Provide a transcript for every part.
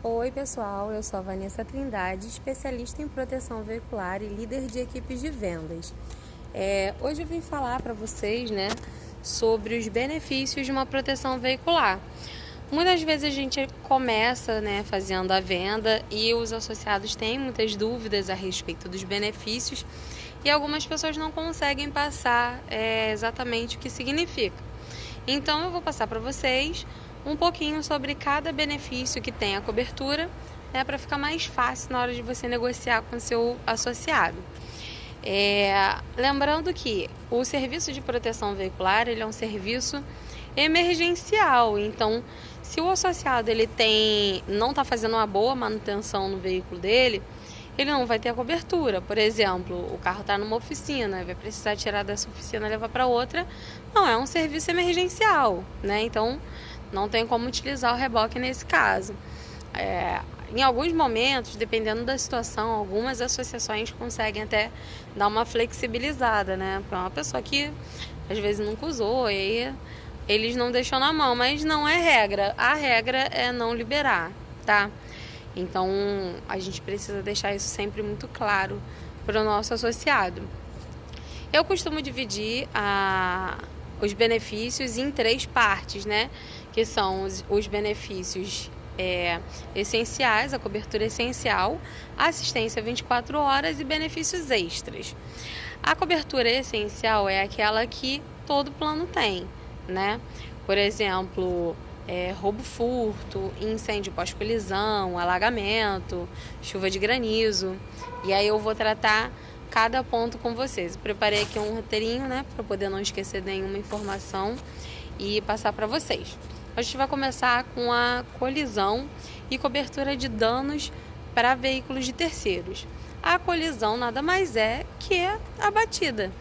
Oi pessoal, eu sou a Vanessa Trindade, especialista em proteção veicular e líder de equipes de vendas. Hoje eu vim falar para vocês, sobre os benefícios de uma proteção veicular. Muitas vezes a gente começa, fazendo a venda e os associados têm muitas dúvidas a respeito dos benefícios e algumas pessoas não conseguem passar exatamente o que significa. Então eu vou passar para vocês um pouquinho sobre cada benefício que tem a cobertura, para ficar mais fácil na hora de você negociar com o seu associado. Lembrando que o serviço de proteção veicular ele é um serviço emergencial, então se o associado não está fazendo uma boa manutenção no veículo dele, ele não vai ter a cobertura. Por exemplo, o carro está numa oficina, vai precisar tirar dessa oficina e levar para outra. Não, é um serviço emergencial, então não tem como utilizar o reboque nesse caso. Em alguns momentos, dependendo da situação, algumas associações conseguem até dar uma flexibilizada, para uma pessoa que às vezes nunca usou, e aí eles não deixam na mão, mas não é regra. A regra é não liberar, tá? Então, a gente precisa deixar isso sempre muito claro para o nosso associado. Eu costumo dividir os benefícios em 3 partes, que são os benefícios essenciais, a cobertura essencial, assistência 24 horas e benefícios extras. A cobertura essencial é aquela que todo plano tem, Por exemplo, roubo, furto, incêndio pós-colisão, alagamento, chuva de granizo. E aí eu vou tratar cada ponto com vocês. Eu preparei aqui um roteirinho, para poder não esquecer nenhuma informação e passar para vocês. A gente vai começar com a colisão e cobertura de danos para veículos de terceiros. A colisão nada mais é que a batida,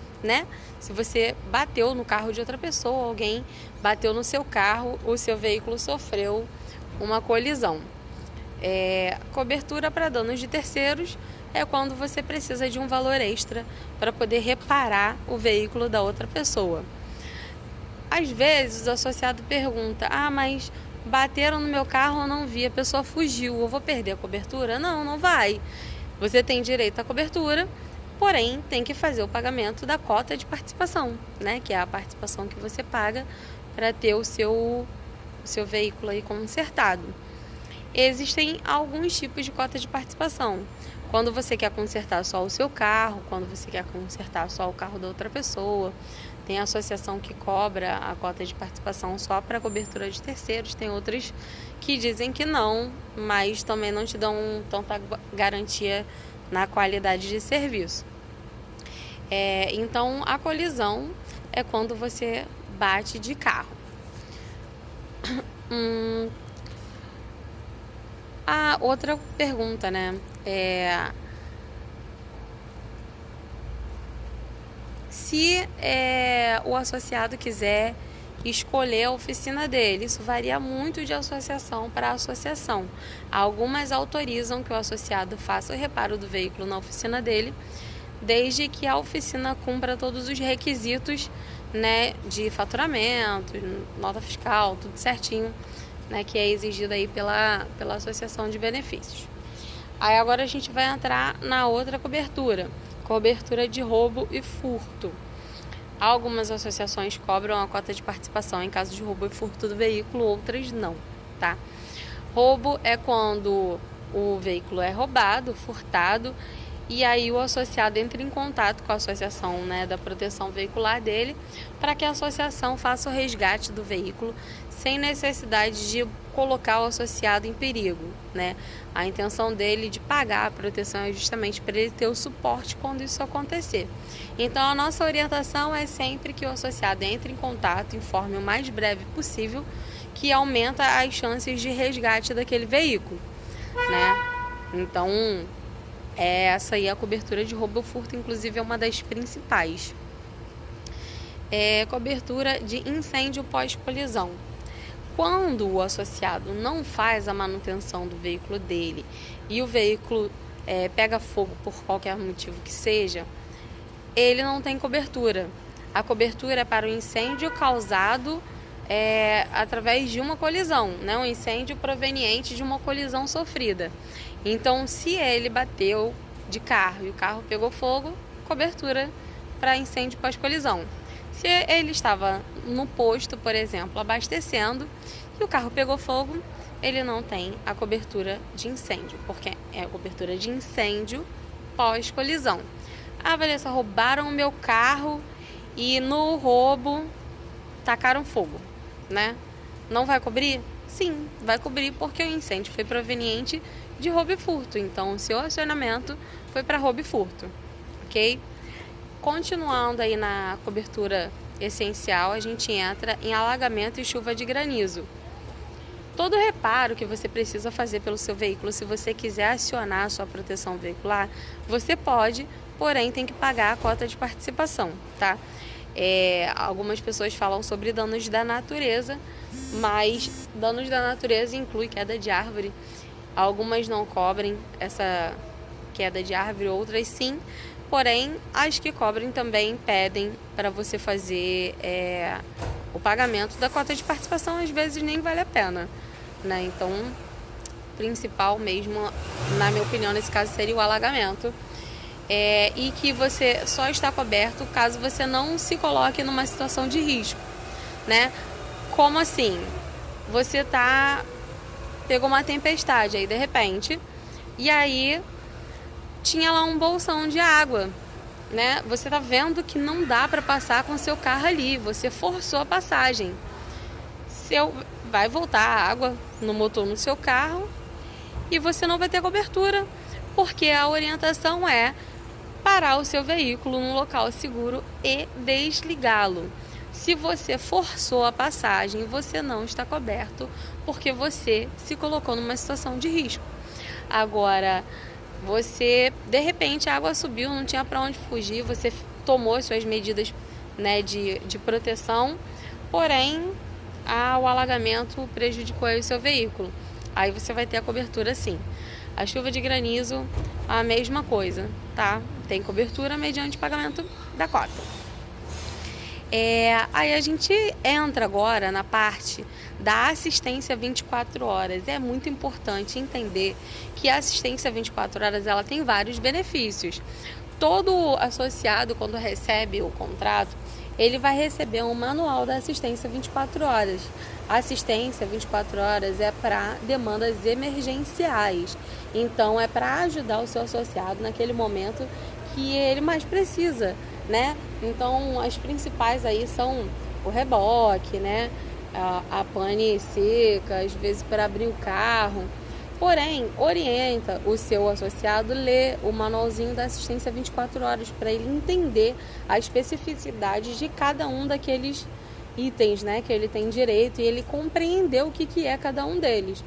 Se você bateu no carro de outra pessoa, alguém bateu no seu carro, o seu veículo sofreu uma colisão. Cobertura para danos de terceiros é quando você precisa de um valor extra para poder reparar o veículo da outra pessoa. Às vezes o associado pergunta: mas bateram no meu carro, eu não vi, a pessoa fugiu, eu vou perder a cobertura? Não vai. Você tem direito à cobertura, porém tem que fazer o pagamento da cota de participação, que é a participação que você paga para ter o seu veículo aí consertado. Existem alguns tipos de cota de participação. Quando você quer consertar só o seu carro, quando você quer consertar só o carro da outra pessoa. Tem associação que cobra a cota de participação só para cobertura de terceiros, tem outras que dizem que não, mas também não te dão tanta garantia na qualidade de serviço. Então, a colisão é quando você bate de carro. A outra pergunta, se o associado quiser escolher a oficina dele, isso varia muito de associação para associação. Algumas autorizam que o associado faça o reparo do veículo na oficina dele, desde que a oficina cumpra todos os requisitos, de faturamento, nota fiscal, tudo certinho, que é exigido aí pela associação de benefícios. Aí agora a gente vai entrar na outra cobertura de roubo e furto. Algumas associações cobram a cota de participação em caso de roubo e furto do veículo, outras não, tá? Roubo é quando o veículo é roubado, furtado, e aí o associado entra em contato com a associação, da proteção veicular dele, para que a associação faça o resgate do veículo sem necessidade de colocar o associado em perigo, A intenção dele de pagar a proteção é justamente para ele ter o suporte quando isso acontecer. Então, a nossa orientação é sempre que o associado entre em contato, informe o mais breve possível, que aumenta as chances de resgate daquele veículo, Então, essa aí é a cobertura de roubo ou furto, inclusive é uma das principais. Cobertura de incêndio pós-colisão. Quando o associado não faz a manutenção do veículo dele e o veículo pega fogo por qualquer motivo que seja, ele não tem cobertura. A cobertura é para o incêndio causado através de uma colisão, né? Um incêndio proveniente de uma colisão sofrida. Então, se ele bateu de carro e o carro pegou fogo, cobertura para incêndio pós-colisão. Se ele estava no posto, por exemplo, abastecendo e o carro pegou fogo, ele não tem a cobertura de incêndio, porque é a cobertura de incêndio pós-colisão. Ah, Vanessa, roubaram o meu carro e no roubo tacaram fogo, né? Não vai cobrir? Sim, vai cobrir porque o incêndio foi proveniente de roubo e furto. Então, o seu acionamento foi para roubo e furto, ok? Continuando aí na cobertura essencial, a gente entra em alagamento e chuva de granizo. Todo reparo que você precisa fazer pelo seu veículo, se você quiser acionar a sua proteção veicular, você pode, porém tem que pagar a cota de participação, tá? Algumas pessoas falam sobre danos da natureza, mas danos da natureza inclui queda de árvore. Algumas não cobrem essa queda de árvore, outras sim. Porém, as que cobrem também pedem para você fazer o pagamento da cota de participação, às vezes nem vale a pena, né? Então, principal mesmo, na minha opinião, nesse caso seria o alagamento. E que você só está coberto caso você não se coloque numa situação de risco, né? Como assim? Você pegou uma tempestade aí de repente, e aí tinha lá um bolsão de água, né? Você tá vendo que não dá para passar com seu carro ali, você forçou a passagem. Vai voltar a água no motor no seu carro e você não vai ter cobertura, porque a orientação é parar o seu veículo num local seguro e desligá-lo. Se você forçou a passagem, você não está coberto porque você se colocou numa situação de risco. Agora, você, de repente, a água subiu, não tinha para onde fugir, você tomou as suas medidas, né, de proteção, porém, o alagamento prejudicou aí o seu veículo. Aí você vai ter a cobertura sim. A chuva de granizo, a mesma coisa, tá? Tem cobertura mediante pagamento da cota. Aí a gente entra agora na parte da assistência 24 horas. É muito importante entender que a assistência 24 horas ela tem vários benefícios. Todo associado, quando recebe o contrato, ele vai receber um manual da assistência 24 horas. A assistência 24 horas é para demandas emergenciais. Então, é para ajudar o seu associado naquele momento que ele mais precisa, né? Então, as principais aí são o reboque, né? A pane seca, às vezes para abrir o carro. Porém, orienta o seu associado a ler o manualzinho da assistência 24 horas para ele entender a especificidade de cada um daqueles itens, né, que ele tem direito e ele compreender o que é cada um deles.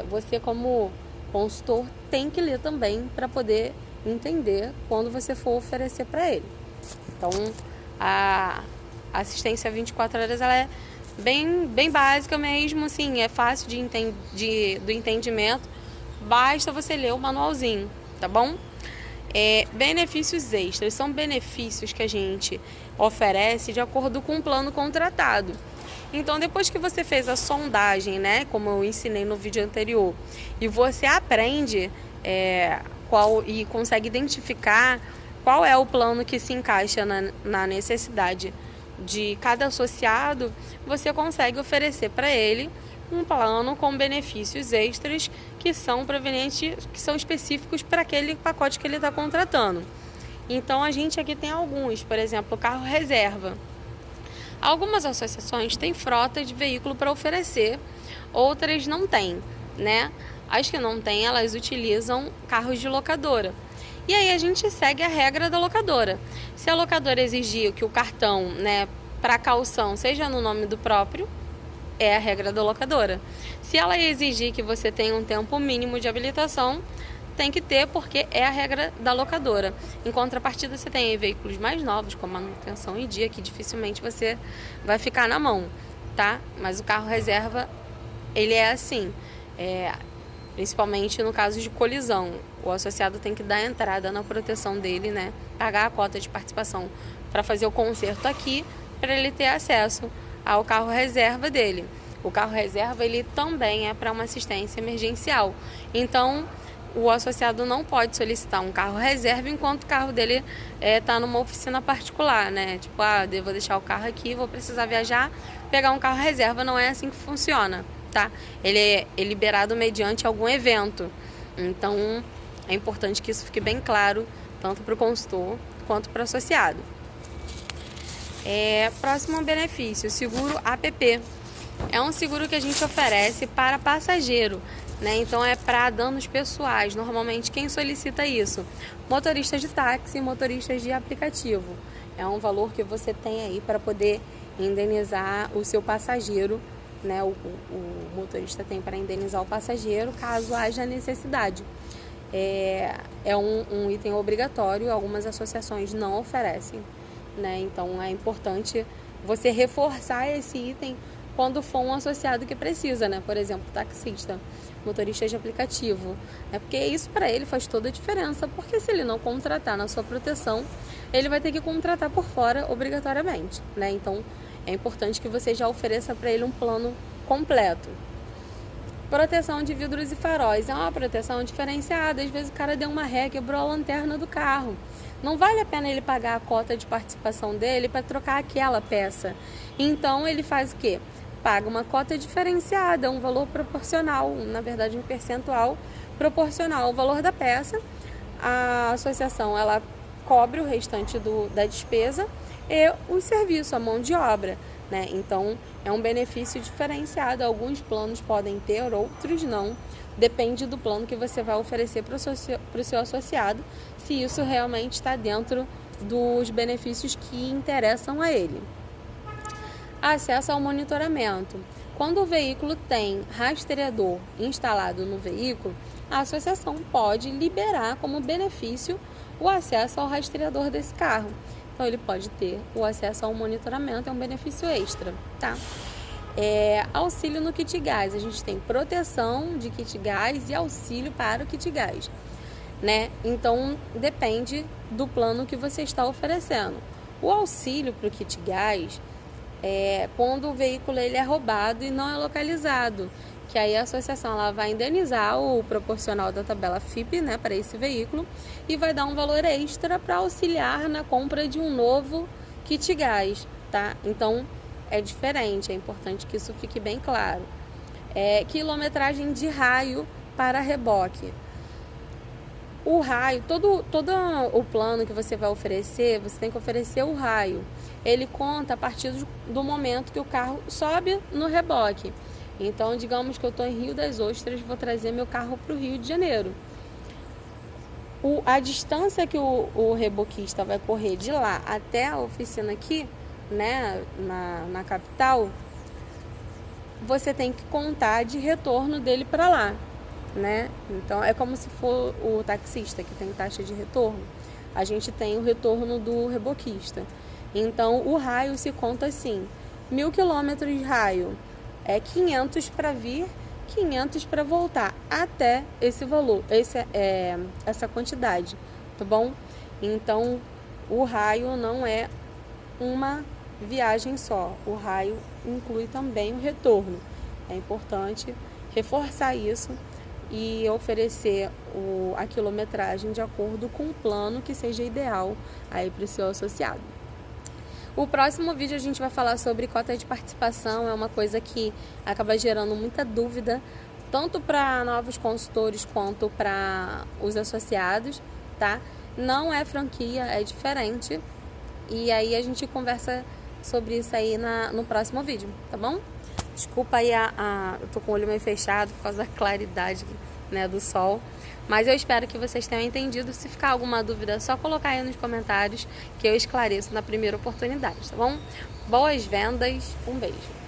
Você, como consultor, tem que ler também para poder entender quando você for oferecer para ele. Então, a assistência 24 horas ela é bem básica mesmo, assim, é fácil do entendimento, basta você ler o manualzinho, tá bom? Benefícios extras são benefícios que a gente oferece de acordo com o plano contratado. Então, depois que você fez a sondagem, né, como eu ensinei no vídeo anterior, e você aprende e consegue identificar qual é o plano que se encaixa na necessidade de cada associado, você consegue oferecer para ele um plano com benefícios extras que são provenientes, que são específicos para aquele pacote que ele está contratando. Então a gente aqui tem alguns, por exemplo, o carro reserva. Algumas associações têm frota de veículo para oferecer, outras não têm, né? As que não têm, elas utilizam carros de locadora. E aí a gente segue a regra da locadora. Se a locadora exigir que o cartão, né, para caução seja no nome do próprio, é a regra da locadora. Se ela exigir que você tenha um tempo mínimo de habilitação, tem que ter, porque é a regra da locadora. Em contrapartida, você tem veículos mais novos, com manutenção em dia, que dificilmente você vai ficar na mão, tá? Mas o carro reserva, ele é assim, principalmente no caso de colisão. O associado tem que dar entrada na proteção dele, né? Pagar a cota de participação para fazer o conserto aqui, para ele ter acesso ao carro reserva dele. O carro reserva ele também é para uma assistência emergencial. Então, o associado não pode solicitar um carro reserva enquanto o carro dele está numa oficina particular, né? Tipo, devo deixar o carro aqui, vou precisar viajar, pegar um carro reserva. Não é assim que funciona, tá? Ele é liberado mediante algum evento. Então, é importante que isso fique bem claro, tanto para o consultor quanto para o associado. Próximo benefício, seguro APP. É um seguro que a gente oferece para passageiro, né? Então é para danos pessoais. Normalmente quem solicita isso? Motoristas de táxi e motoristas de aplicativo. É um valor que você tem aí para poder indenizar o seu passageiro, né? O motorista tem para indenizar o passageiro caso haja necessidade. É um item obrigatório, algumas associações não oferecem, né? Então é importante você reforçar esse item quando for um associado que precisa, né? Por exemplo, taxista, motorista de aplicativo, né? Porque isso para ele faz toda a diferença, porque se ele não contratar na sua proteção, ele vai ter que contratar por fora obrigatoriamente, né? Então é importante que você já ofereça para ele um plano completo. Proteção de vidros e faróis é uma proteção diferenciada. Às vezes o cara deu uma ré, quebrou a lanterna do carro. Não vale a pena ele pagar a cota de participação dele para trocar aquela peça. Então ele faz o quê? Paga uma cota diferenciada, um valor proporcional, na verdade um percentual proporcional ao valor da peça. A associação ela cobre o restante da despesa e o serviço, a mão de obra, né? Então é um benefício diferenciado. Alguns planos podem ter, outros não. Depende do plano que você vai oferecer para o seu associado, se isso realmente está dentro dos benefícios que interessam a ele. Acesso ao monitoramento. Quando o veículo tem rastreador instalado no veículo, a associação pode liberar como benefício o acesso ao rastreador desse carro. Então ele pode ter o acesso ao monitoramento, é um benefício extra, tá? Auxílio no kit gás. A gente tem proteção de kit gás e auxílio para o kit gás, né? Então depende do plano que você está oferecendo. O auxílio para o kit gás quando o veículo ele é roubado e não é localizado, que aí a associação ela vai indenizar o proporcional da tabela FIPE, né, para esse veículo, e vai dar um valor extra para auxiliar na compra de um novo kit gás, tá? Então é diferente, é importante que isso fique bem claro. Quilometragem de raio para reboque. O raio, todo o plano que você vai oferecer, você tem que oferecer o raio. Ele conta a partir do momento que o carro sobe no reboque. Então, digamos que eu estou em Rio das Ostras, vou trazer meu carro para o Rio de Janeiro. A distância que o reboquista vai correr de lá até a oficina aqui, né, na capital, você tem que contar de retorno dele para lá, né? Então é como se for o taxista que tem taxa de retorno. A gente tem o retorno do reboquista. Então o raio se conta assim: 1.000 quilômetros de raio é 500 para vir, 500 para voltar, até esse valor, essa quantidade, tá bom? Então o raio não é uma viagem só, o raio inclui também o retorno. É importante reforçar isso e oferecer a quilometragem de acordo com o plano que seja ideal aí para o seu associado. O próximo vídeo a gente vai falar sobre cota de participação. É uma coisa que acaba gerando muita dúvida, tanto para novos consultores quanto para os associados, tá? Não é franquia, é diferente. E aí a gente conversa sobre isso aí no próximo vídeo, tá bom? Desculpa aí, eu tô com o olho meio fechado por causa da claridade, né, do sol. Mas eu espero que vocês tenham entendido. Se ficar alguma dúvida, é só colocar aí nos comentários que eu esclareço na primeira oportunidade, tá bom? Boas vendas, um beijo!